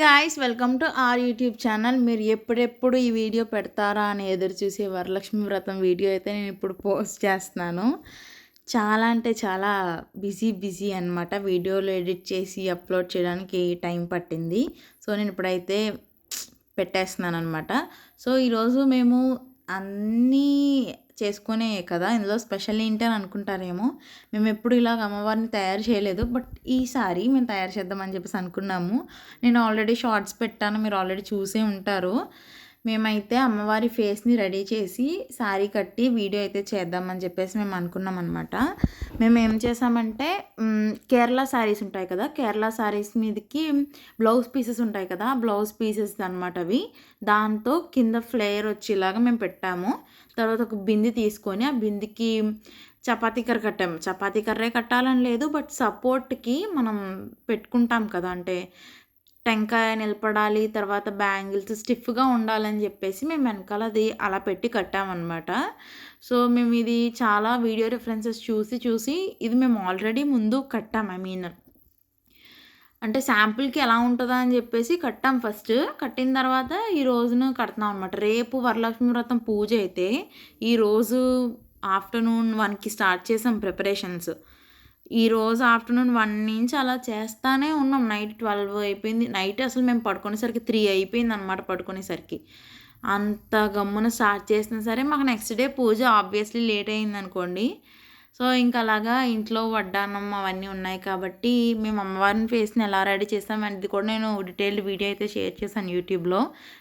Guys, welcome to our YouTube channel. మీరు ఎప్పుడెప్పుడు ఈ వీడియో పెడతారా అని ఎదురు చూసే వరలక్ష్మి వ్రతం వీడియో అయితే నేను ఇప్పుడు పోస్ట్ చేస్తున్నాను. చాలా అంటే చాలా బిజీ అనమాట. వీడియోలు ఎడిట్ చేసి అప్లోడ్ చేయడానికి టైం పట్టింది. సో నేను ఇప్పుడైతే పెట్టేస్తున్నాను అనమాట. సో ఈరోజు మేము అన్నీ చేసుకునే కదా, ఇందులో స్పెషల్ ఏంటి అని అనుకుంటారేమో. మేము ఎప్పుడు ఇలాగ అమ్మవారిని తయారు చేయలేదు, బట్ ఈసారి మేము తయారు చేద్దామని చెప్పేసి అనుకున్నాము. నేను ఆల్రెడీ షార్ట్స్ పెట్టాను, మీరు ఆల్రెడీ చూసే ఉంటారు. మేమైతే అమ్మవారి ఫేస్ని రెడీ చేసి శారీ కట్టి వీడియో అయితే చేద్దామని చెప్పేసి మేము అనుకున్నాం అనమాట. మేము ఏం చేసామంటే కేరళ శారీస్ ఉంటాయి కదా, కేరళ శారీస్ మీదకి బ్లౌజ్ పీసెస్ ఉంటాయి కదా, బ్లౌజ్ పీసెస్ అనమాట అవి. దాంతో కింద ఫ్లేయర్ వచ్చేలాగా మేము పెట్టాము. తర్వాత ఒక బింది తీసుకొని ఆ బిందికి చపాతీ కర్ర కట్టాము. చపాతీ కర్రే కట్టాలని లేదు, బట్ సపోర్ట్కి మనం పెట్టుకుంటాం కదా, అంటే టెంకాయ నిలబడాలి, తర్వాత బ్యాంగిల్స్ స్టిఫ్గా ఉండాలని చెప్పేసి మేము వెనకాల అది అలా పెట్టి కట్టామన్నమాట. సో మేము ఇది చాలా వీడియో రిఫరెన్సెస్ చూసి ఇది మేము ఆల్రెడీ ముందు కట్టాం. అంటే శాంపుల్కి ఎలా ఉంటుందా అని చెప్పేసి కట్టాం. ఫస్ట్ కట్టిన తర్వాత ఈ రోజున కడుతున్నాం అనమాట. రేపు వరలక్ష్మి వ్రతం పూజ అయితే ఈరోజు ఆఫ్టర్నూన్ 1కి స్టార్ట్ చేసాం ప్రిపరేషన్స్. ఈరోజు ఆఫ్టర్నూన్ 1 నుంచి అలా చేస్తానే ఉన్నాం. నైట్ 12 అయిపోయింది. నైట్ అసలు మేము పడుకునేసరికి 3 అయిపోయింది అనమాట. పడుకునేసరికి అంత గమ్మున స్టార్ట్ చేసినా సరే మాకు నెక్స్ట్ డే పూజ ఆబ్వియస్లీ లేట్ అయింది అనుకోండి. సో ఇంకా అలాగా ఇంట్లో వడ్డానం అవన్నీ ఉన్నాయి కాబట్టి మేము అమ్మవారిని ఫేస్ని ఎలా రెడీ చేస్తాం అనేది కూడా నేను డీటెయిల్డ్ వీడియో అయితే షేర్ చేశాను యూట్యూబ్లో.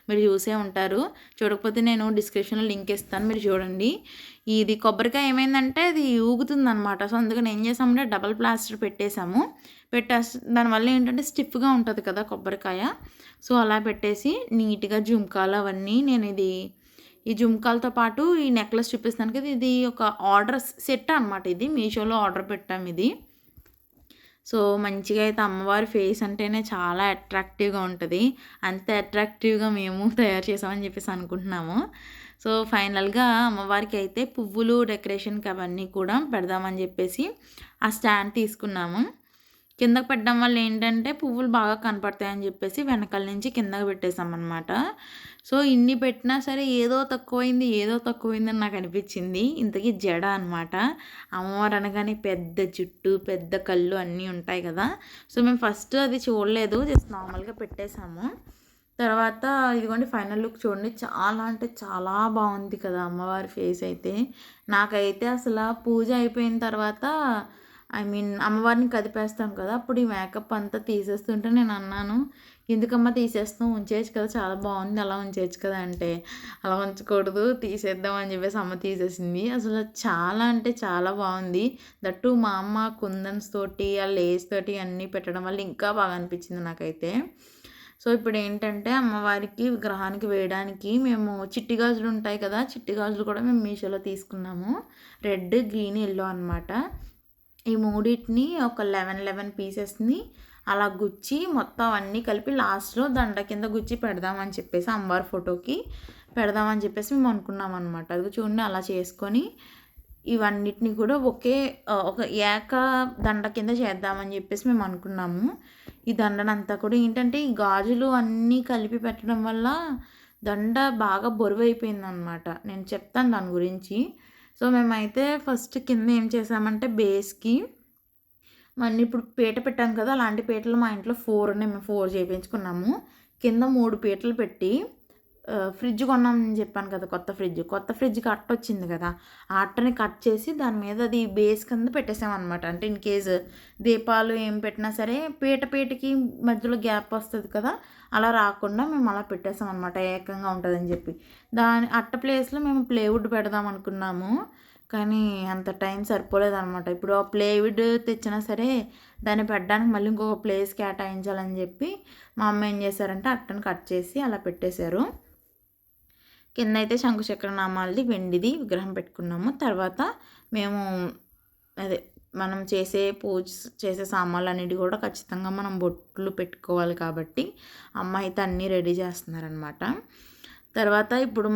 మీరు చూసే ఉంటారు. చూడకపోతే నేను డిస్క్రిప్షన్లో లింక్ ఇస్తాను, మీరు చూడండి. ఇది కొబ్బరికాయ ఏమైందంటే అది ఊగుతుందనమాట. సో అందుకని ఏం చేసామంటే డబల్ ప్లాస్టర్ పెట్టేసాము. దానివల్ల ఏంటంటే స్టిఫ్గా ఉంటుంది కదా కొబ్బరికాయ. సో అలా పెట్టేసి నీట్గా జుంకాలు అవన్నీ నేను ఈ జుంకాలతో పాటు ఈ నెక్లెస్ చూపిస్తాను కదా, ఇది ఒక ఆర్డర్ సెట్ అనమాట. ఇది మీషోలో ఆర్డర్ పెట్టాము ఇది. సో మంచిగా అయితే అమ్మవారి ఫేస్ అంటేనే చాలా అట్రాక్టివ్గా ఉంటుంది. అంత అట్రాక్టివ్గా మేము తయారు చేసామని చెప్పేసి అనుకుంటున్నాము. సో ఫైనల్గా అమ్మవారికి అయితే పువ్వులు డెకరేషన్కి అవన్నీ కూడా పెడదామని చెప్పేసి ఆ స్టాండ్ తీసుకున్నాము. కిందకు పెట్టడం వల్ల ఏంటంటే పువ్వులు బాగా కనపడతాయని చెప్పేసి వెనకాల నుంచి కిందకు పెట్టేసామన్నమాట. సో ఇన్ని పెట్టినా సరే ఏదో తక్కువైందని నాకు అనిపించింది. ఇంతకీ జడ అనమాట. అమ్మవారు అనగానే పెద్ద జుట్టు, పెద్ద కళ్ళు అన్నీ ఉంటాయి కదా. సో మేము ఫస్ట్ అది చూడలేదు, జస్ట్ నార్మల్గా పెట్టేశాము. తర్వాత ఇదిగోండి ఫైనల్ లుక్ చూడండి. చాలా అంటే చాలా బాగుంది కదా అమ్మవారి ఫేస్ అయితే. నాకైతే అసలు పూజ అయిపోయిన తర్వాత అమ్మవారిని కదిపేస్తాం కదా, అప్పుడు ఈ మేకప్ అంతా తీసేస్తుంటే నేను అన్నాను, ఎందుకమ్మా తీసేస్తాం, ఉంచేయచ్చు కదా, చాలా బాగుంది, అలా ఉంచేయచ్చు కదా అంటే, అలా ఉంచకూడదు, తీసేద్దాం అని చెప్పేసి అమ్మ తీసేసింది. అసలు చాలా అంటే చాలా బాగుంది. దట్టు మా అమ్మ కుందన్స్ తోటి ఆ లేస్ తోటి అన్నీ పెట్టడం వల్ల ఇంకా బాగా అనిపించింది నాకైతే. సో ఇప్పుడు ఏంటంటే అమ్మవారికి విగ్రహానికి వేయడానికి మేము చిట్టి గాజులు ఉంటాయి కదా, చిట్టి గాజులు కూడా మేము మీషోలో తీసుకున్నాము. రెడ్, గ్రీన్, ఎల్లో అనమాట. ఈ మూడింటిని ఒక 11 పీసెస్ని అలా గుచ్చి మొత్తం అన్నీ కలిపి లాస్ట్లో దండ కింద గుచ్చి పెడదామని చెప్పేసి అమ్మవారి ఫోటోకి పెడదామని చెప్పేసి మేము అనుకున్నాం అనమాట. అది చూడండి అలా చేసుకొని ఇవన్నిటిని కూడా ఒక ఏక దండ కింద చేద్దామని చెప్పేసి మేము అనుకున్నాము. ఈ దండనంతా కూడా ఏంటంటే ఈ గాజులు అన్నీ కలిపి పెట్టడం వల్ల దండ బాగా బరువు అయిపోయిందనమాట. నేను చెప్తాను దాని గురించి. సో మేమైతే ఫస్ట్ కింద ఏం చేసామంటే బేస్కి మళ్ళీ ఇప్పుడు పీట పెట్టాం కదా, అలాంటి పీటలు మా ఇంట్లో 4 ఉన్నాయి. మేము 4 చేయించుకున్నాము. కింద 3 పీటలు పెట్టి ఫ్రిడ్జ్ కొన్నామని చెప్పాను కదా, కొత్త ఫ్రిడ్జ్కి అట్ట వచ్చింది కదా, ఆ అట్టని కట్ చేసి దాని మీద అది బేస్ కింద పెట్టేసామన్నమాట. అంటే ఇన్ కేసు దీపాలు ఏం పెట్టినా సరే పీటకి మధ్యలో గ్యాప్ వస్తుంది కదా, అలా రాకుండా మేము అలా పెట్టేసామన్నమాట, ఏకంగా ఉంటుందని చెప్పి. దాని అట్ట ప్లేస్లో మేము ప్లేవుడ్ పెడదాం అనుకున్నాము, కానీ అంత టైం సరిపోలేదన్నమాట. ఇప్పుడు ఆ ప్లేవుడ్ తెచ్చినా సరే దాన్ని పెట్టడానికి మళ్ళీ ఇంకొక ప్లేస్ కేటాయించాలని చెప్పి మా అమ్మ ఏం చేశారంటే అట్టను కట్ చేసి అలా పెట్టేశారు. కింద అయితే శంకుచక్ర నామాలది వెండిది విగ్రహం పెట్టుకున్నాము. తర్వాత మేము మనం పూజ చేసే సామాన్లు అన్నిటి కూడా ఖచ్చితంగా మనం బొట్లు పెట్టుకోవాలి కాబట్టి అమ్మ అయితే అన్నీ రెడీ చేస్తున్నారనమాట. తర్వాత ఇప్పుడు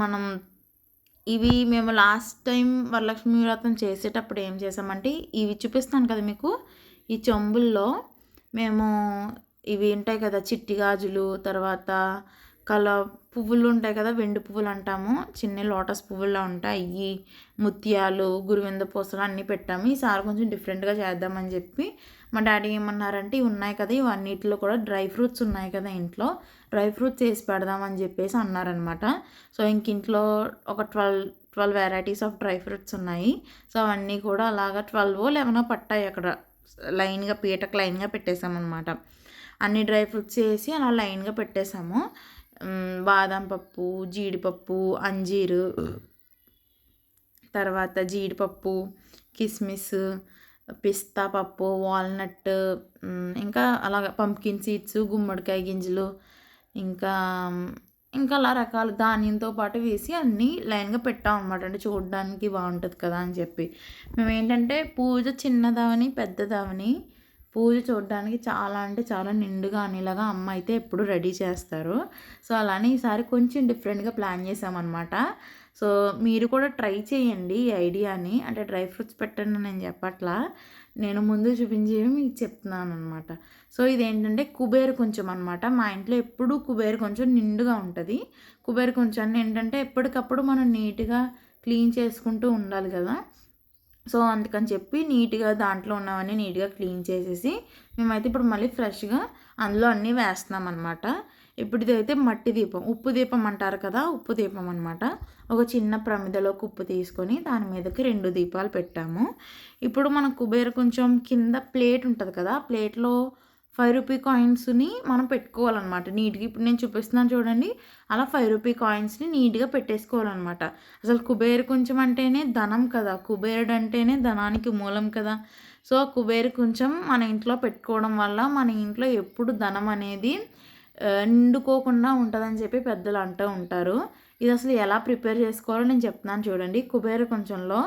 ఇవి మేము లాస్ట్ టైం వరలక్ష్మి వ్రతం చేసేటప్పుడు ఏం చేసామంటే ఇవి చూపిస్తాను కదా మీకు, ఈ చెంబుల్లో మేము ఇవి ఉంటాయి కదా చిట్టి గాజులు, తర్వాత కల పువ్వులు ఉంటాయి కదా, వెండి పువ్వులు అంటాము, చిన్న లోటస్ పువ్వుల్లో ఉంటాయి అవి, ముత్యాలు, గురువింద పూసలు అన్నీ పెట్టాము. ఈసారి కొంచెం డిఫరెంట్గా చేద్దామని చెప్పి మా డాడీ ఏమన్నారంటే ఇవి ఉన్నాయి కదా, ఇవన్నిటిలో కూడా డ్రై ఫ్రూట్స్ ఉన్నాయి కదా ఇంట్లో, డ్రై ఫ్రూట్స్ వేసి పెడదామని చెప్పేసి అన్నారనమాట. సో ఇంక ఇంట్లో ఒక 12 వెరైటీస్ ఆఫ్ డ్రై ఫ్రూట్స్ ఉన్నాయి. సో అవన్నీ కూడా అలాగా 11 పట్టాయి అక్కడ, లైన్గా పీటకు లైన్గా పెట్టేసామన్నమాట. అన్ని డ్రై ఫ్రూట్స్ వేసి అలా లైన్గా పెట్టేసాము. బాదం పప్పు, జీడిపప్పు, అంజీరు, తర్వాత జీడిపప్పు, కిస్మిస్, పిస్తా పప్పు, వాల్నట్, ఇంకా అలాగ పంప్కిన్ సీడ్స్, గుమ్మడికాయ గింజలు, ఇంకా ఇంకా అలా రకాల ధాన్యంతో పాటు వేసి అన్నీ లైన్గా పెట్టాం అనమాట. అంటే చూడడానికి బాగుంటుంది కదా అని చెప్పి. మేము ఏంటంటే పూజ చిన్నదావని పెద్దదావని పూజ చూడడానికి చాలా అంటే చాలా నిండుగా అనేలాగా అమ్మ అయితే ఎప్పుడు రెడీ చేస్తారు. సో అలానే ఈసారి కొంచెం డిఫరెంట్గా ప్లాన్ చేసామన్నమాట. సో మీరు కూడా ట్రై చేయండి ఈ ఐడియాని. అంటే డ్రై ఫ్రూట్స్ పెట్టండి నేను చెప్పట్లా, నేను ముందు చూపించేవి మీకు చెప్తున్నాను అనమాట. సో ఇదేంటంటే కుబేర కొంచెం అనమాట. మా ఇంట్లో ఎప్పుడూ కుబేర కొంచెం నిండుగా ఉంటుంది. కుబేర కొంచెం ఏంటంటే ఎప్పటికప్పుడు మనం నీట్గా క్లీన్ చేసుకుంటూ ఉండాలి కదా. సో అందుకని చెప్పి నీట్గా దాంట్లో ఉన్నవన్నీ నీట్గా క్లీన్ చేసేసి మేమైతే ఇప్పుడు మళ్ళీ ఫ్రెష్గా అందులో అన్నీ వేస్తున్నాం అనమాట. ఇప్పుడు ఇదైతే మట్టి దీపం, ఉప్పు దీపం అంటారు కదా, ఉప్పు దీపం అనమాట. ఒక చిన్న ప్రమిదలోకి ఉప్పు తీసుకొని దాని మీదకి 2 దీపాలు పెట్టాము. ఇప్పుడు మనం కుబేర కొంచెం కింద ప్లేట్ ఉంటుంది కదా, ప్లేట్లో 5 రూపీ కాయిన్స్ని మనం పెట్టుకోవాలన్నమాట నీట్గా. ఇప్పుడు నేను చూపిస్తున్నాను చూడండి, అలా 5 రూపీ కాయిన్స్ని నీట్గా పెట్టేసుకోవాలన్నమాట. అసలు కుబేర కొంచెం అంటేనే ధనం కదా, కుబేరుడు అంటేనే ధనానికి మూలం కదా. సో కుబేర కొంచెం మన ఇంట్లో పెట్టుకోవడం వల్ల మన ఇంట్లో ఎప్పుడు ధనం అనేది నిండుకోకుండా ఉంటుందని చెప్పి పెద్దలు అంటూ ఉంటారు. ఇది అసలు ఎలా ప్రిపేర్ చేసుకోవాలో నేను చెప్తున్నాను చూడండి. కుబేర కొంచెంలో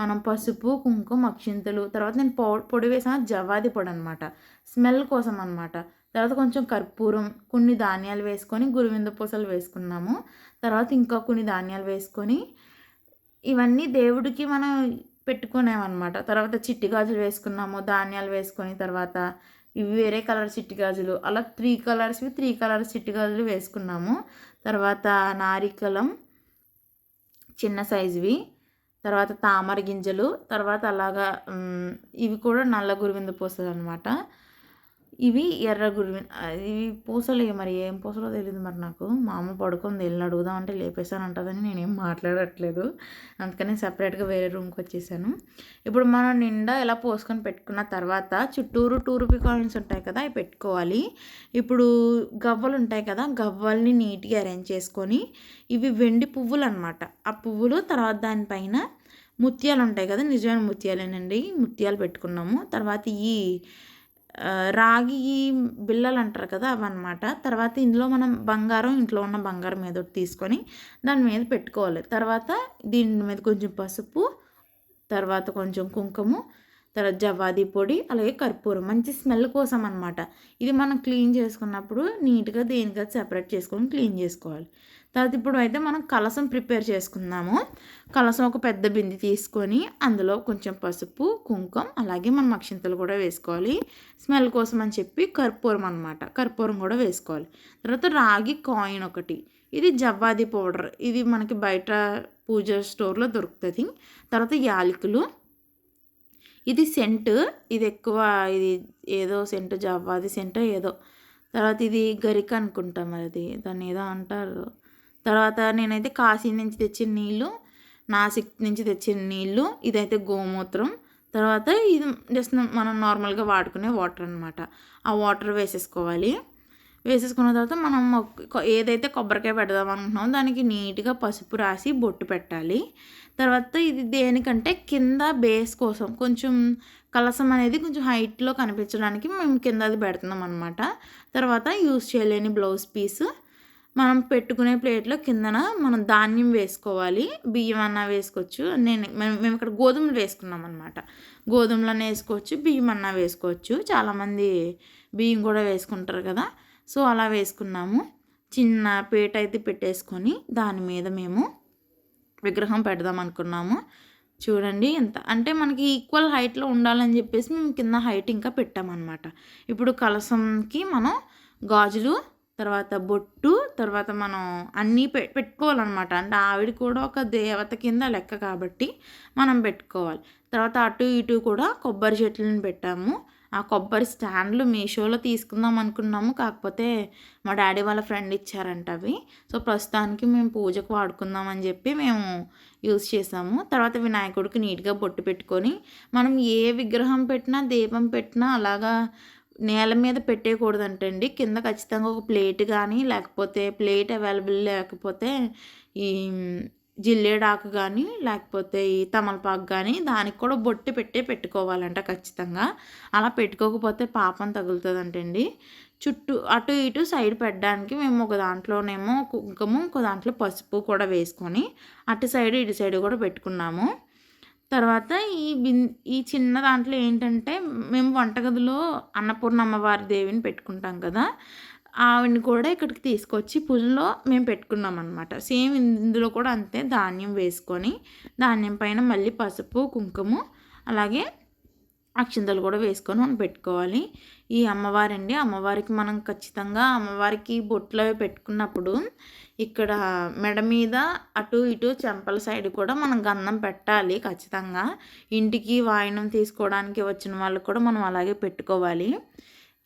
మనం పసుపు, కుంకుమ, అక్షింతలు, తర్వాత నేను పొడి వేసిన జవాది పొడి అనమాట, స్మెల్ కోసం అనమాట. తర్వాత కొంచెం కర్పూరం, కొన్ని ధాన్యాలు వేసుకొని గురువింద పూసలు వేసుకున్నాము. తర్వాత ఇంకా కొన్ని ధాన్యాలు వేసుకొని ఇవన్నీ దేవుడికి మనం పెట్టుకునేమన్నమాట. తర్వాత చిట్టి గాజులు వేసుకున్నాము, ధాన్యాలు వేసుకొని, తర్వాత ఇవి వేరే కలర్ చిట్టి గాజులు, అలా 3 కలర్స్ చిట్టి గాజులు వేసుకున్నాము. తర్వాత నారికలం చిన్న సైజువి, తర్వాత తామర గింజలు, తర్వాత అలాగా ఇవి కూడా నల్ల గురువింద పూసలు అనమాట. ఇవి ఎర్ర ఇవి పూసలు మరి ఏం పూసలో తెలియదు మరి నాకు. మా అమ్మ పడుకుంది, వెళ్ళి అడుగుదామంటే లేపేశాను అంటుందని నేనేం మాట్లాడట్లేదు, అందుకని సపరేట్గా వేరే రూమ్కి వచ్చేసాను. ఇప్పుడు మనం నిండా ఇలా పోసుకొని పెట్టుకున్న తర్వాత చుట్టూరు 2 రూపీ కాయిన్స్ ఉంటాయి కదా, అవి పెట్టుకోవాలి. ఇప్పుడు గవ్వలు ఉంటాయి కదా, గవ్వల్ని నీట్గా అరేంజ్ చేసుకొని, ఇవి వెండి పువ్వులు అనమాట. ఆ పువ్వులు తర్వాత దానిపైన ముత్యాలు ఉంటాయి కదా, నిజమైన ముత్యాలేనండి, ముత్యాలు పెట్టుకున్నాము. తర్వాత ఈ రాగి బిళ్ళలు అంటారు కదా, అవన్నమాట. తర్వాత ఇందులో మనం బంగారం, ఇంట్లో ఉన్న బంగారం ఏదో తీసుకొని దాని మీద పెట్టుకోవాలి. తర్వాత దీని మీద కొంచెం పసుపు, తర్వాత కొంచెం కుంకుమ, తర్వాత జవాది పొడి, అలాగే కర్పూరం, మంచి స్మెల్ కోసం అనమాట. ఇది మనం క్లీన్ చేసుకున్నప్పుడు నీట్గా దేనిగా సెపరేట్ చేసుకొని క్లీన్ చేసుకోవాలి. తర్వాత ఇప్పుడు అయితే మనం కలసం ప్రిపేర్ చేసుకుందాము. కలసం ఒక పెద్ద బింది తీసుకొని అందులో కొంచెం పసుపు, కుంకుమ, అలాగే మనం అక్షింతలు కూడా వేసుకోవాలి. స్మెల్ కోసం అని చెప్పి కర్పూరం అనమాట, కర్పూరం కూడా వేసుకోవాలి. తర్వాత రాగి కాయిన్ ఒకటి, ఇది జవ్వాది పౌడర్, ఇది మనకి బయట పూజ స్టోర్లో దొరుకుతుంది. తర్వాత యాలకులు, ఇది సెంట్, ఇది ఎక్కువ, ఇది ఏదో సెంట్, జవ్వాది సెంట్ ఏదో. తర్వాత ఇది గరిక అనుకుంటాం, అది దాన్ని ఏదో అంటారు. తర్వాత నేనైతే కాశీ నుంచి తెచ్చిన నీళ్ళు, నాసిక్ నుంచి తెచ్చిన నీళ్ళు, ఇదైతే గోమూత్రం. తర్వాత ఇది జస్ట్ మనం నార్మల్గా వాడుకునే వాటర్ అనమాట. ఆ వాటర్ వేసేసుకోవాలి. వేసేసుకున్న తర్వాత మనం ఏదైతే కొబ్బరికాయ పెడదాం అనుకుంటున్నామో దానికి నీట్గా పసుపు రాసి బొట్టు పెట్టాలి. తర్వాత ఇది దేనికంటే కింద బేస్ కోసం, కొంచెం కలసం అనేది కొంచెం హైట్లో కనిపించడానికి మేము కింద అది పెడుతున్నాం అనమాట. తర్వాత యూజ్ చేయలేని బ్లౌజ్ పీస్ మనం పెట్టుకునే ప్లేట్లో కిందన మనం ధాన్యం వేసుకోవాలి. బియ్యం అన్నా వేసుకోవచ్చు, మేము ఇక్కడ గోధుమలు వేసుకున్నాం అనమాట. గోధుమలన్నా వేసుకోవచ్చు, బియ్యం అన్నా వేసుకోవచ్చు, చాలామంది బియ్యం కూడా వేసుకుంటారు కదా. సో అలా వేసుకున్నాము. చిన్న పీట అయితే పెట్టేసుకొని దాని మీద మేము విగ్రహం పెడదాం అనుకున్నాము. చూడండి ఎంత అంటే మనకి ఈక్వల్ హైట్‌లో ఉండాలని జెప్పేసి మేము కింద హైట్ ఇంకా పెట్టామనమాట. ఇప్పుడు కలశంకి మనం గాజులు, తర్వాత బొట్టు, తర్వాత మనం అన్నీ పెట్టుకోవాలనమాట. అంటే ఆవిడ కూడా ఒక దేవత కింద లెక్క కాబట్టి మనం పెట్టుకోవాలి. తర్వాత అటు ఇటు కూడా కొబ్బరి చెట్లను పెట్టాము. ఆ కొబ్బరి స్టాండ్‌లు మీషోలో తీసుకుందాం అనుకున్నాము. కాకపోతే మా డ్యాడీ వాళ్ళ ఫ్రెండ్ ఇచ్చారంట అవి. సో, ప్రస్తుతానికి మేము పూజకు వాడుకుందాం అని చెప్పి మేము యూజ్ చేసాము. తర్వాత వినాయకుడికి నీట్‌గా బొట్టు పెట్టుకొని, మనం ఏ విగ్రహం పెట్టినా, దీపం పెట్టినా అలాగా నేల మీద పెట్టేయకూడదంటండి. కింద ఖచ్చితంగా ఒక ప్లేట్ గానీ, లేకపోతే ప్లేట్ అవైలబుల్ లేకపోతే ఈ జిల్లేడాకు గానీ, లేకపోతే ఈ తమలపాకు గానీ, దానికి కూడా బొట్టు పెట్టుకోవాలంట ఖచ్చితంగా. అలా పెట్టుకోకపోతే పాపం తగులుతదంటండి. చుట్టూ అటు ఇటు సైడ్ పెట్టడానికి మేము ఒక దాంట్లోనేమో కుంకుమ, ఇంకో దాంట్లో పసుపు కూడా వేసుకొని, అటు సైడు, ఇటు సైడు కూడా పెట్టుకున్నాము. తర్వాత ఈ చిన్న దాంట్లో ఏంటంటే, మేము వంటగదిలో అన్నపూర్ణమ్మ వారి దేవిని పెట్టుకుంటాం కదా! ఆవిడని కూడా ఇక్కడికి తీసుకొచ్చి పూజలో మేము పెట్టుకున్నామనమాట. సేమ్ ఇందులో కూడా అంతే ధాన్యం వేసుకొని, ధాన్యం పైన మళ్ళీ పసుపు, కుంకుమ అలాగే అక్షింతలు కూడా వేసుకొని మనం పెట్టుకోవాలి. ఈ అమ్మవారండి, అమ్మవారికి మనం ఖచ్చితంగా అమ్మవారికి బొట్లు అవి పెట్టుకున్నప్పుడు ఇక్కడ మెడ మీద అటు ఇటు చెంపల సైడ్ కూడా మనం గంధం పెట్టాలి ఖచ్చితంగా. ఇంటికి వాయనం తీసుకోవడానికి వచ్చిన వాళ్ళకి కూడా మనం అలాగే పెట్టుకోవాలి.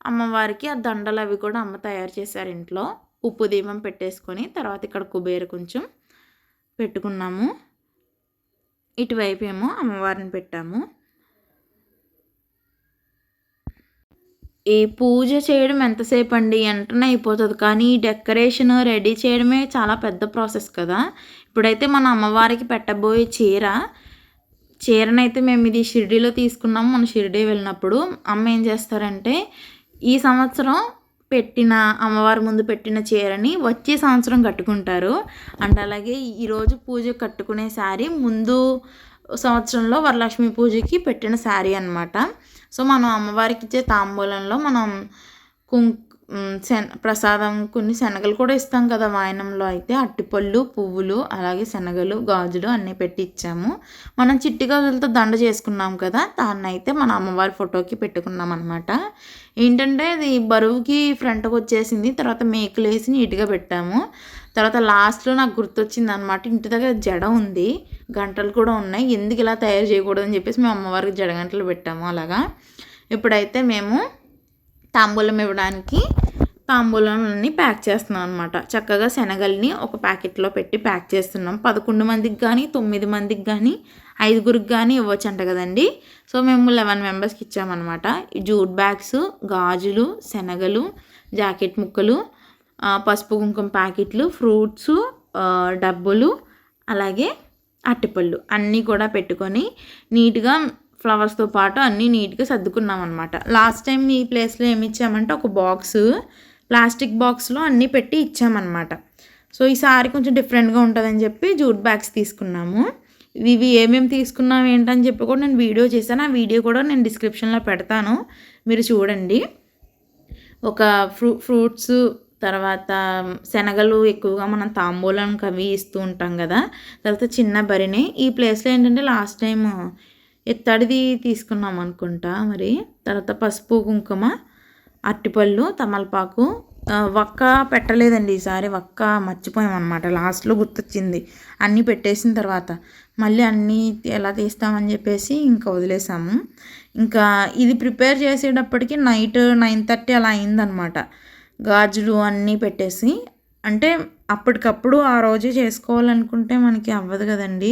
అమ్మవారికి ఆ దండలు అవి కూడా అమ్మ తయారు చేశారు ఇంట్లో. ఉప్పు దీపం పెట్టేసుకొని తర్వాత ఇక్కడ కుబేర కొంచెం పెట్టుకున్నాము. ఇటువైపు ఏమో అమ్మవారిని పెట్టాము. ఈ పూజ చేయడం ఎంతసేపు అండి, వెంటనే అయిపోతుంది. కానీ ఈ డెకరేషన్ రెడీ చేయడమే చాలా పెద్ద ప్రాసెస్ కదా. ఇప్పుడైతే మన అమ్మవారికి పెట్టబోయే చీరనైతే మేము ఇది షిరిడీలో తీసుకున్నాము. మన షిరిడీ వెళ్ళినప్పుడు అమ్మ ఏం చేస్తారంటే, ఈ సంవత్సరం పెట్టిన అమ్మవారి ముందు పెట్టిన చీరని వచ్చే సంవత్సరం కట్టుకుంటారు. అండ్ అలాగే ఈరోజు పూజ కట్టుకునే శారీ ముందు సంవత్సరంలో వరలక్ష్మి పూజకి పెట్టిన శారీ అనమాట. సో, మనం అమ్మవారికి ఇచ్చే తాంబూలంలో మనం ప్రసాదం కొన్ని శనగలు కూడా ఇస్తాం కదా వాయనంలో. అయితే అట్టిపళ్ళు, పువ్వులు, అలాగే శనగలు, గాజులు అన్నీ పెట్టి ఇచ్చాము. మనం చిట్టి గాజులతో దండ చేసుకున్నాం కదా, దాన్ని అయితే మన అమ్మవారి ఫోటోకి పెట్టుకున్నాం అనమాట. ఏంటంటే అది బరువుకి ఫ్రంట్కి వచ్చేసింది. తర్వాత మేకులు వేసి నీట్గా పెట్టాము. తర్వాత లాస్ట్లో నాకు గుర్తొచ్చింది అనమాట, ఇంటి దగ్గర జడ ఉంది, గంటలు కూడా ఉన్నాయి, ఎందుకు ఇలా తయారు చేయకూడదని చెప్పేసి మేము అమ్మవారికి జడగంటలు పెట్టాము. అలాగా ఇప్పుడైతే మేము తాంబూలం ఇవ్వడానికి తాంబూలాన్ని ప్యాక్ చేస్తున్నాం అనమాట. చక్కగా శనగల్ని ఒక ప్యాకెట్లో పెట్టి ప్యాక్ చేస్తున్నాం. 11 మందికి కానీ, 9 మందికి కానీ, 5గురికి కానీ ఇవ్వచ్చు అంట కదండి. సో, మేము 11 మెంబర్స్కి ఇచ్చామన్నమాట. జూట్ బ్యాగ్స్, గాజులు, శనగలు, జాకెట్ ముక్కలు, పసుపు కుంకుమ ప్యాకెట్లు, ఫ్రూట్స్, డబ్బులు, అలాగే అట్టిపళ్ళు అన్నీ కూడా పెట్టుకొని నీట్గా ఫ్లవర్స్తో పాటు అన్నీ నీట్గా సర్దుకున్నాం అనమాట. లాస్ట్ టైం ఈ ప్లేస్లో ఏమి ఇచ్చామంటే ఒక బాక్సు, ప్లాస్టిక్ బాక్స్లో అన్నీ పెట్టి ఇచ్చామన్నమాట. సో, ఈసారి కొంచెం డిఫరెంట్గా ఉంటుందని చెప్పి జూట్ బ్యాగ్స్ తీసుకున్నాము. ఇవి ఏమేమి తీసుకున్నాం ఏంటని చెప్పి కూడా నేను వీడియో చేశాను. ఆ వీడియో కూడా నేను డిస్క్రిప్షన్లో పెడతాను, మీరు చూడండి. ఒక ఫ్రూట్స్, తర్వాత శనగలు ఎక్కువగా మనం తాంబూలానికి అవి ఇస్తూ ఉంటాం కదా. తర్వాత చిన్న బరిని ఈ ప్లేస్లో ఏంటంటే లాస్ట్ టైం ఎత్తడిది తీసుకున్నాం అనుకుంటా మరి. తర్వాత పసుపు, కుంకుమ, అరటిపళ్ళు, తమలపాకు, వక్క పెట్టలేదండి ఈసారి. వక్క మర్చిపోయామన్నమాట, లాస్ట్లో గుర్తొచ్చింది. అన్నీ పెట్టేసిన తర్వాత మళ్ళీ అన్నీ ఎలా తీస్తామని చెప్పేసి ఇంకా వదిలేసాము. ఇంకా ఇది ప్రిపేర్ చేసేటప్పటికి నైట్ 9:30 అలా అయిందనమాట. గాజులు అన్నీ పెట్టేసి, అంటే అప్పటికప్పుడు ఆ రోజే చేసుకోవాలనుకుంటే మనకి అవ్వదు కదండి,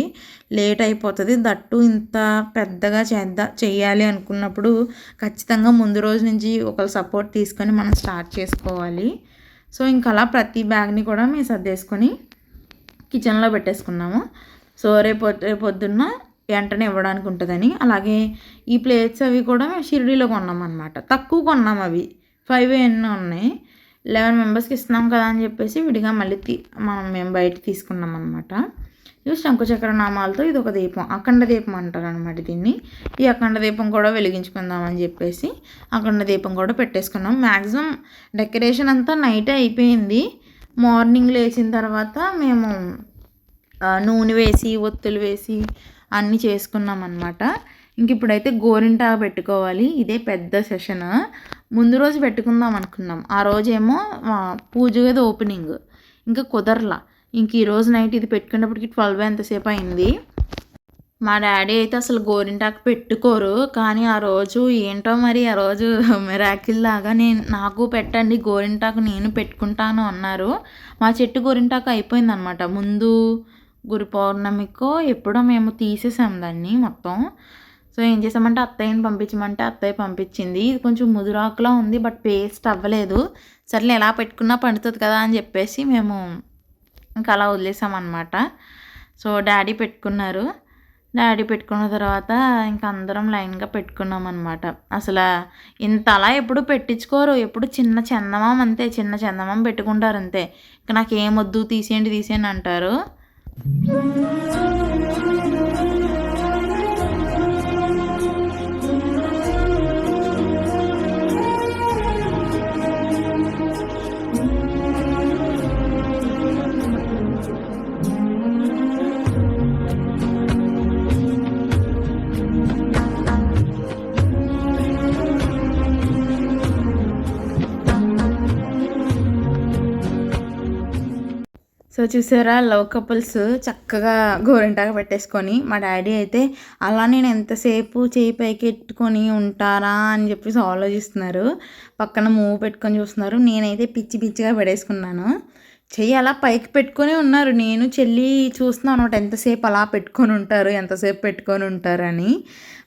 లేట్ అయిపోతుంది. దట్టు ఇంత పెద్దగా చెయ్యాలి అనుకున్నప్పుడు ఖచ్చితంగా ముందు రోజు నుంచి ఒకరు సపోర్ట్ తీసుకొని మనం స్టార్ట్ చేసుకోవాలి. సో, ఇంకా అలా ప్రతి బ్యాగ్ని కూడా మేము సర్దేసుకొని కిచెన్లో పెట్టేసుకున్నాము. సో, రేపొద్దున్న వెంటనే ఇవ్వడానికి ఉంటుందని. అలాగే ఈ ప్లేట్స్ అవి కూడా మేము షిరిడీలో కొన్నాం అనమాట. తక్కువ కొన్నాం, అవి 5 ఎన్నో ఉన్నాయి. 11 మెంబర్స్కి ఇస్తున్నాం కదా అని చెప్పేసి విడిగా మళ్ళీ మేము బయట తీసుకున్నాం అనమాట. ఇది శంకుచక్ర నామాలతో ఇది ఒక దీపం, అఖండ దీపం అంటారు అనమాట దీన్ని. ఈ అఖండ దీపం కూడా వెలిగించుకుందామని చెప్పేసి అఖండ దీపం కూడా పెట్టేసుకున్నాం. మ్యాక్సిమం డెకరేషన్ అంతా నైటే అయిపోయింది. మార్నింగ్ లేచిన తర్వాత మేము నూనె వేసి, ఒత్తులు వేసి, అన్నీ చేసుకున్నాం అనమాట. ఇంక ఇప్పుడైతే గోరింటాకు పెట్టుకోవాలి. ఇదే పెద్ద సెషన్. ముందు రోజు పెట్టుకుందాం అనుకున్నాం. ఆ రోజేమో పూజ గది ఓపెనింగ్, ఇంకా కుదరలా. ఇంక ఈరోజు నైట్ ఇది పెట్టుకునేప్పటికి 12 ఎంతసేపు అయింది. మా డాడీ అయితే అసలు గోరింటాకు పెట్టుకోరు, కానీ ఆ రోజు ఏంటో మరి ఆ రోజు మిరాకిల్ లాగా నాకు పెట్టండి గోరింటాకు, నేను పెట్టుకుంటాను అన్నారు. మా చెట్టు గోరింటాకు అయిపోయిందనమాట. ముందు గురు పౌర్ణమికో ఎప్పుడో మేము తీసేసాం దాన్ని మొత్తం. సో ఏం చేసామంటే అత్తయ్యని పంపించమంటే అత్తయ్య పంపించింది. ఇది కొంచెం ముదురాకులా ఉంది, బట్ పేస్ట్ అవ్వలేదు. సర్లే ఎలా పెట్టుకున్నా పండుతుంది కదా అని చెప్పేసి మేము ఇంకా అలా వదిలేసామన్నమాట. సో డాడీ పెట్టుకున్నారు. డాడీ పెట్టుకున్న తర్వాత ఇంకా అందరం లైన్గా పెట్టుకున్నాం అనమాట. అసలు ఇంత అలా ఎప్పుడు పెట్టించుకోరు, ఎప్పుడు చిన్న చందమామ అంతే, చిన్న చందమామ పెట్టుకుంటారు అంతే. ఇంకా నాకు ఏమొద్దు తీసేయండి అంటారు. సో చూసారా, లవ్ కపుల్స్ చక్కగా గోరింటాకు పెట్టేసుకొని, మా డాడీ అయితే అలా నేను ఎంతసేపు చేయి పైకి ఎట్టుకొని ఉంటారా అని చెప్పేసి ఆలోచిస్తున్నారు. పక్కన మూవ్ పెట్టుకొని చూస్తున్నారు. నేనైతే పిచ్చిగా పడేసుకున్నాను. చెయ్యి అలా పైకి పెట్టుకొని ఉన్నారు. నేను చెల్లి చూస్తున్నాను అనమాట, ఎంతసేపు అలా పెట్టుకొని ఉంటారు, ఎంతసేపు పెట్టుకొని ఉంటారని.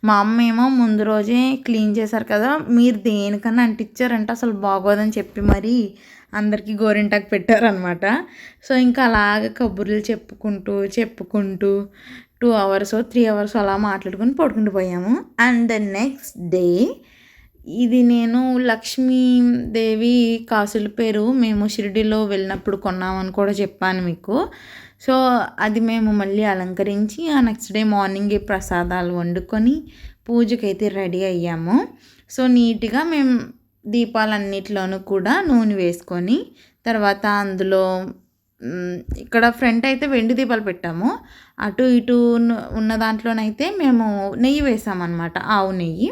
మా అమ్మ ఏమో ముందు రోజే క్లీన్ చేశారు కదా, మీరు దేనికన్నా అంటించారంటే అసలు బాగోదని చెప్పి మరి అందరికీ గోరింటాకు పెట్టారనమాట. సో ఇంకా అలాగ కబుర్లు చెప్పుకుంటూ 2 hours 3 hours అలా మాట్లాడుకొని పడుకుంటూ పోయాము. అండ్ ద నెక్స్ట్ డే ఇది నేను లక్ష్మీదేవి కాసుల పేరు మేము షిరిడిలో వెళ్ళినప్పుడు కొన్నామని కూడా చెప్పాను మీకు. సో అది మేము మళ్ళీ అలంకరించి ఆ నెక్స్ట్ డే మార్నింగే ప్రసాదాలు వండుకొని పూజకైతే రెడీ అయ్యాము. సో నీట్గా మేము దీపాలన్నిటిలోనూ కూడా నూనె వేసుకొని, తర్వాత అందులో ఇక్కడ ఫ్రంట్ అయితే వెండి దీపాలు పెట్టాము, అటు ఇటు ఉన్న దాంట్లోనైతే మేము నెయ్యి వేసామన్నమాట, ఆవు నెయ్యి.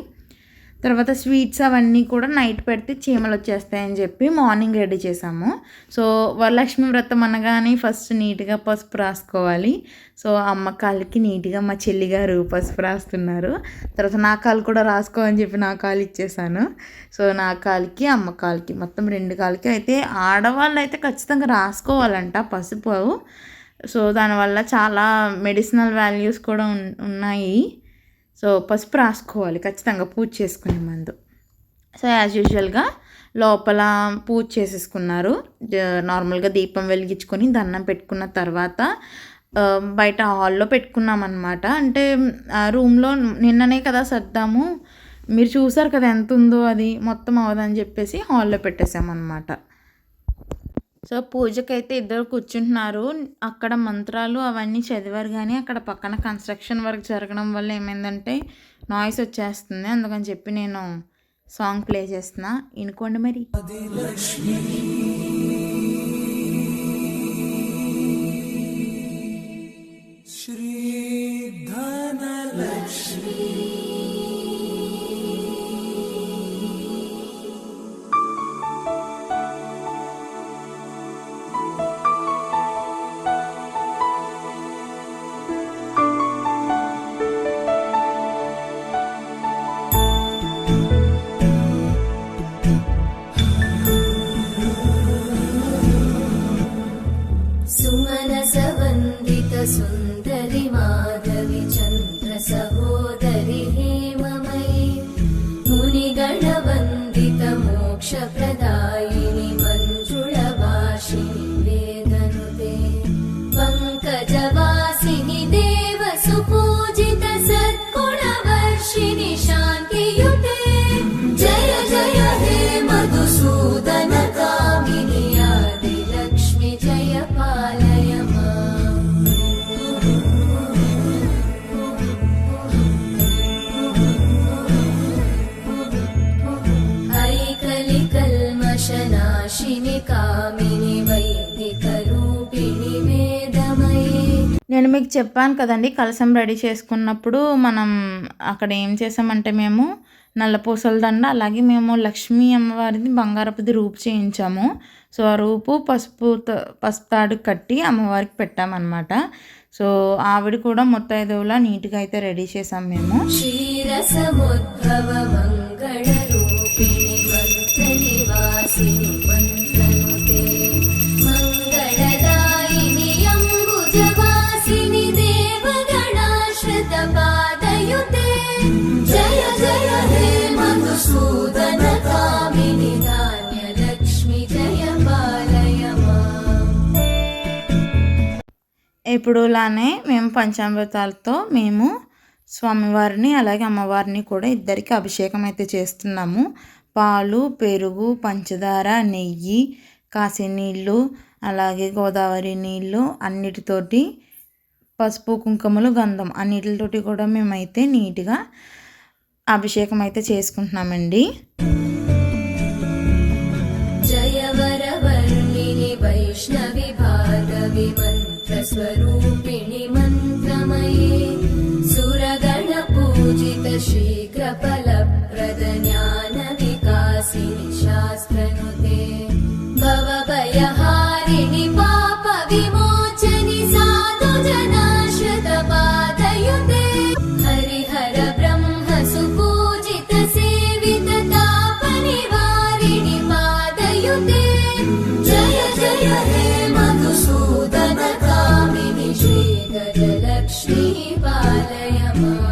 తర్వాత స్వీట్స్ అవన్నీ కూడా నైట్ పెడితే చీమలు వచ్చేస్తాయని చెప్పి మార్నింగ్ రెడీ చేసాము. సో వరలక్ష్మి వ్రతం అనగానే ఫస్ట్ నీట్గా పసుపు రాసుకోవాలి. సో అమ్మ కాళ్ళకి నీట్గా మా చెల్లిగారు పసుపు రాస్తున్నారు. తర్వాత నా కాలు కూడా రాసుకో అని చెప్పి నా కాలు ఇచ్చేసాను. సో నా కాలికి అమ్మ కాలికి మొత్తం 2 కాళ్ళకి అయితే ఆడవాళ్ళు అయితే ఖచ్చితంగా రాసుకోవాలంట పసుపు. సో దానివల్ల చాలా మెడిసినల్ వాల్యూస్ కూడా ఉన్నాయి. సో పసుపు రాసుకోవాలి ఖచ్చితంగా పూజ చేసుకునే ముందు. సో యాజ్ యూజువల్గా లోపల పూజ చేసేసుకున్నారు. నార్మల్గా దీపం వెలిగించుకొని దండం పెట్టుకున్న తర్వాత బయట హాల్లో పెట్టుకున్నామన్నమాట. అంటే రూమ్లో నిన్ననే కదా సర్దాము, మీరు చూసారు కదా ఎంత ఉందో, అది మొత్తం అవదని చెప్పేసి హాల్లో పెట్టేసామన్నమాట. సో పూజకైతే ఇద్దరు కూర్చుంటున్నారు. అక్కడ మంత్రాలు అవన్నీ చదివారు, కానీ అక్కడ పక్కన కన్స్ట్రక్షన్ వర్క్ జరగడం వల్ల ఏమైందంటే నాయిస్ వచ్చేస్తుంది. అందుకని చెప్పి నేను సాంగ్ ప్లే చేస్తున్నా, వినుకోండి మరి. శ్రీ ధనలక్ష్మి सुन्दरि माधवी चन्द्र सहोदरि हेममयि मुनिगणवन्दित मोक्षप्रदायिनि मञ्जुळभाषिणि वेदनुते पङ्कजवासिनि देवसुपूजित सद्गुणवर्षिणि शान्तियुते जय जय हे मधुसूदन कामिनि आदिलक्ष्मि जय पालय नाशिनि कामिनि वै నేను మీకు చెప్పాను కదండి, కలశం రెడీ చేసుకున్నప్పుడు మనం అక్కడ ఏం చేసామంటే మేము నల్లపూసల దండ, అలాగే మేము లక్ష్మీ అమ్మవారిది బంగారపుది రూపు చేయించాము. సో ఆ రూపు పసుపు తాడు కట్టి అమ్మవారికి పెట్టామన్నమాట. సో ఆవిడ కూడా ముత్తైదువులా నీట్గా అయితే రెడీ చేసాం మేము. క్షీరసముద్భవ మంగళ రూపిణి మంత్ర నివాసిని మంత్రనుతే మంగళదాయిని అంబుజవాసిని దేవగణాశ్రిత పాదయుతే జయ జయ హే మధుసూదన కామిని ధాన్యలక్ష్మి జయ పాలయ మాం. ఇప్పుడులానే మేము పంచామృతాలతో మేము స్వామివారిని అలాగే అమ్మవారిని కూడా ఇద్దరికి అభిషేకం అయితే చేస్తున్నాము. పాలు, పెరుగు, పంచదార, నెయ్యి, కాసి నీళ్ళు, అలాగే గోదావరి నీళ్ళు అన్నిటితోటి పసుపు, కుంకుమలు, గంధం అన్నిటితోటి కూడా మేమైతే నీట్గా అభిషేకం అయితే చేసుకుంటున్నామండి. జయవరవర్ణిని వైష్ణవి భార్గవి మంత్రస్వరూపిణి మంత్రమయే సురగణ పూజిత శీఘ్ర ఫలప్రద జ్ఞాన వికాసిని శాస్త్రనుతే భవభయహారిణి పాప విమోచని సాధు జనాశ్రిత పాదయుతే హరిహర బ్రహ్మ సుపూజిత సేవిత తాప నివారిణి పాదయుతే జయ జయ హే మధుసూదన కామిని శ్రీ గజలక్ష్మీ పాలయ మాం.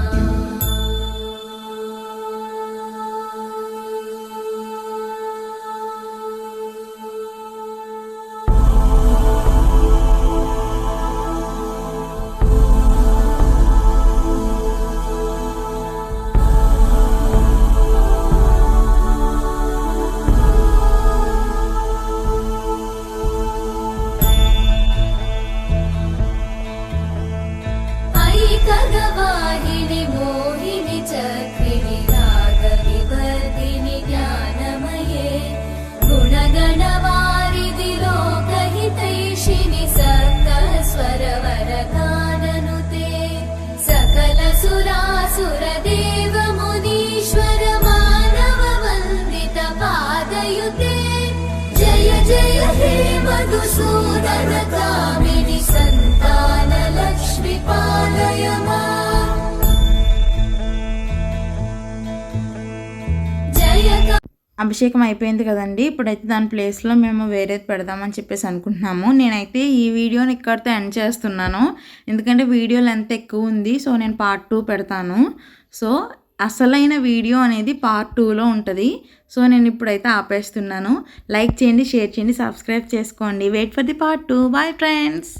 ऐकगवाहिनि मोहिनि चक्रिणि रागविवर्धिनि ज्ञानमये गुणगणवारिधि लोकहितैषिणि सकलस्वरवरगाननुते सकलसुरासुरदेव मुनीश्वर मानववन्दित पादयुते जय जय हे मधुसूदन कामिनि संतान लक्ष्मी पालय मां. जय అభిషేకం అయిపోయింది కదండి. ఇప్పుడైతే దాని ప్లేస్లో మేము వేరేది పెడదామని చెప్పేసి అనుకుంటున్నాము. నేనైతే ఈ వీడియోని ఇక్కడితో ఎండ్ చేస్తున్నాను, ఎందుకంటే వీడియో లెంత్ ఎక్కువ ఉంది. సో నేను పార్ట్ 2 పెడతాను. సో అసలైన వీడియో అనేది పార్ట్ 2లో ఉంటుంది. సో నేను ఇప్పుడైతే ఆపేస్తున్నాను. లైక్ చేయండి, షేర్ చేయండి, సబ్స్క్రైబ్ చేసుకోండి. Wait for the part 2. Bye friends.